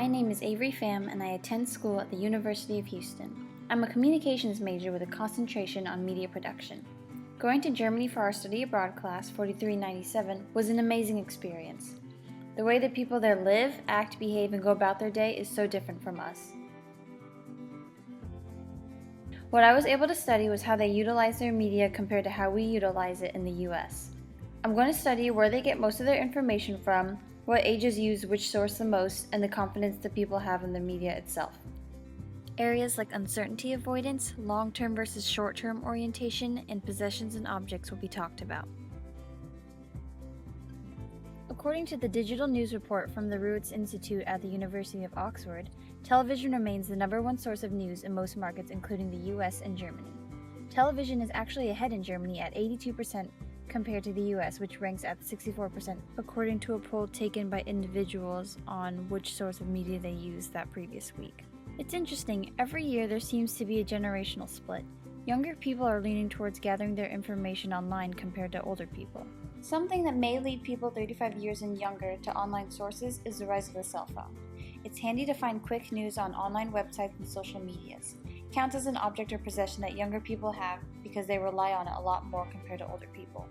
my name is Avery Pham and I attend school at the University of Houston. I'm a communications major with a concentration on media production. Going to Germany for our study abroad class, 4397, was an amazing experience. The way that people there live, act, behave, and go about their day is so different from us. What I was able to study was how they utilize their media compared to how we utilize it in the US. I'm going to study where they get most of their information from, what ages use which source the most, and the confidence that people have in the media itself. Areas like uncertainty avoidance, long-term versus short-term orientation, and possessions and objects will be talked about. According to the Digital News Report from the Ruitz Institute at the University of Oxford, television remains the #1 source of news in most markets, including the US and Germany. Television is actually ahead in Germany at 82% compared to the US, which ranks at 64%, according to a poll taken by individuals on which source of media they used that previous week. It's interesting, every year there seems to be a generational split. Younger people are leaning towards gathering their information online compared to older people. Something that may lead people 35 years and younger to online sources is the rise of the cell phone. It's handy to find quick news on online websites and social medias. It counts as an object or possession that younger people have because they rely on it a lot more compared to older people.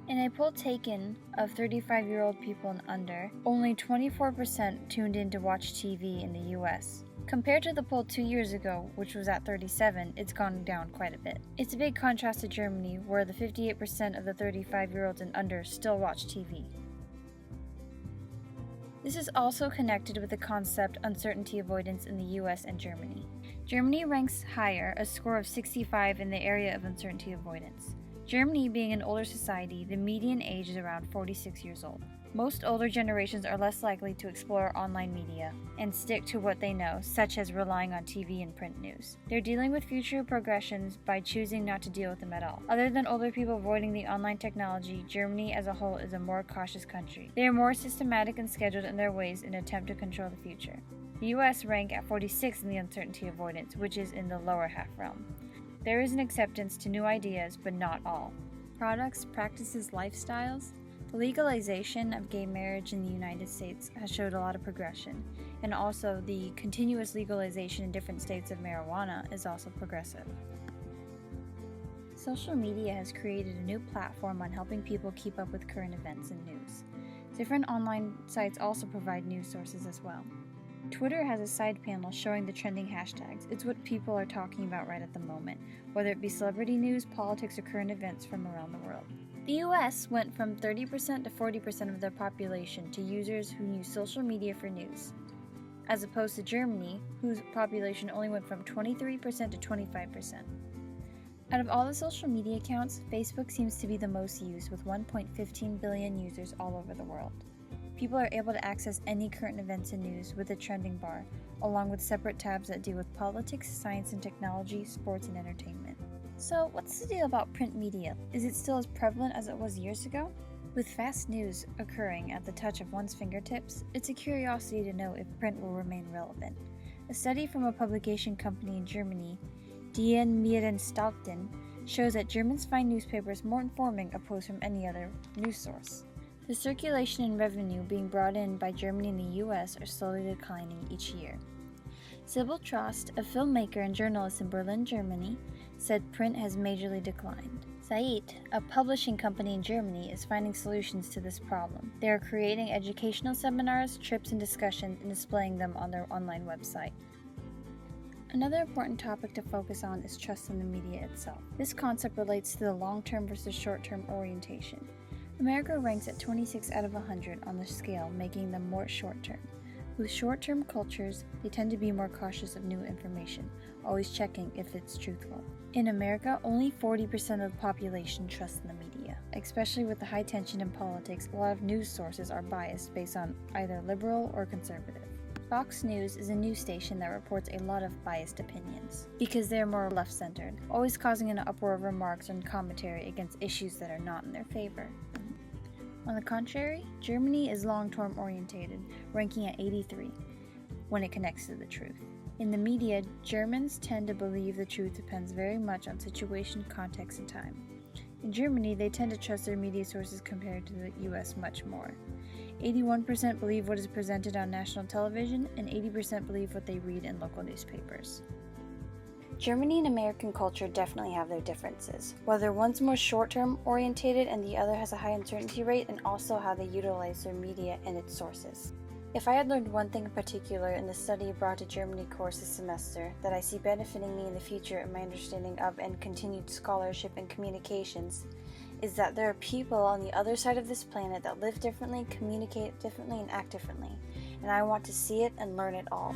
In a poll taken of 35-year-old people and under, only 24% tuned in to watch TV in the US. Compared to the poll 2 years ago, which was at 37, it's gone down quite a bit. It's a big contrast to Germany, where the 58% of the 35-year-olds and under still watch TV. This is also connected with the concept uncertainty avoidance in the US and Germany. Germany ranks higher, a score of 65 in the area of uncertainty avoidance. Germany being an older society, the median age is around 46 years old. Most older generations are less likely to explore online media and stick to what they know, such as relying on TV and print news. They're dealing with future progressions by choosing not to deal with them at all. Other than older people avoiding the online technology, Germany as a whole is a more cautious country. They are more systematic and scheduled in their ways in an attempt to control the future. The US rank at 46 in the uncertainty avoidance, which is in the lower half realm. There is an acceptance to new ideas, but not all. Products, practices, lifestyles. The legalization of gay marriage in the United States has showed a lot of progression, and also the continuous legalization in different states of marijuana is also progressive. Social media has created a new platform on helping people keep up with current events and news. Different online sites also provide news sources as well. Twitter has a side panel showing the trending hashtags. It's what people are talking about right at the moment, whether it be celebrity news, politics, or current events from around the world. The US went from 30% to 40% of their population to users who use social media for news, as opposed to Germany, whose population only went from 23% to 25%. Out of all the social media accounts, Facebook seems to be the most used, with 1.15 billion users all over the world. People are able to access any current events and news with a trending bar, along with separate tabs that deal with politics, science and technology, sports and entertainment. So, what's the deal about print media? Is it still as prevalent as it was years ago? With fast news occurring at the touch of one's fingertips, it's a curiosity to know if print will remain relevant. A study from a publication company in Germany, Die Medienanstalten, shows that Germans find newspapers more informing opposed from any other news source. The circulation and revenue being brought in by Germany and the US are slowly declining each year. Sybil Trost, a filmmaker and journalist in Berlin, Germany, said print has majorly declined. Zeit, a publishing company in Germany, is finding solutions to this problem. They are creating educational seminars, trips, and discussions and displaying them on their online website. Another important topic to focus on is trust in the media itself. This concept relates to the long-term versus short-term orientation. America ranks at 26 out of 100 on the scale, making them more short-term. With short-term cultures, they tend to be more cautious of new information, always checking if it's truthful. In America, only 40% of the population trusts in the media. Especially with the high tension in politics, a lot of news sources are biased based on either liberal or conservative. Fox News is a news station that reports a lot of biased opinions, because they're more left-centered, always causing an uproar of remarks and commentary against issues that are not in their favor. On the contrary, Germany is long-term orientated, ranking at 83 when it connects to the truth. In the media, Germans tend to believe the truth depends very much on situation, context, and time. In Germany, they tend to trust their media sources compared to the US much more. 81% believe what is presented on national television, and 80% believe what they read in local newspapers. Germany and American culture definitely have their differences, whether one's more short-term orientated and the other has a high uncertainty rate, and also how they utilize their media and its sources. If I had learned one thing in particular in the Study Abroad to Germany course this semester that I see benefiting me in the future in my understanding of and continued scholarship and communications, is that there are people on the other side of this planet that live differently, communicate differently, and act differently, and I want to see it and learn it all.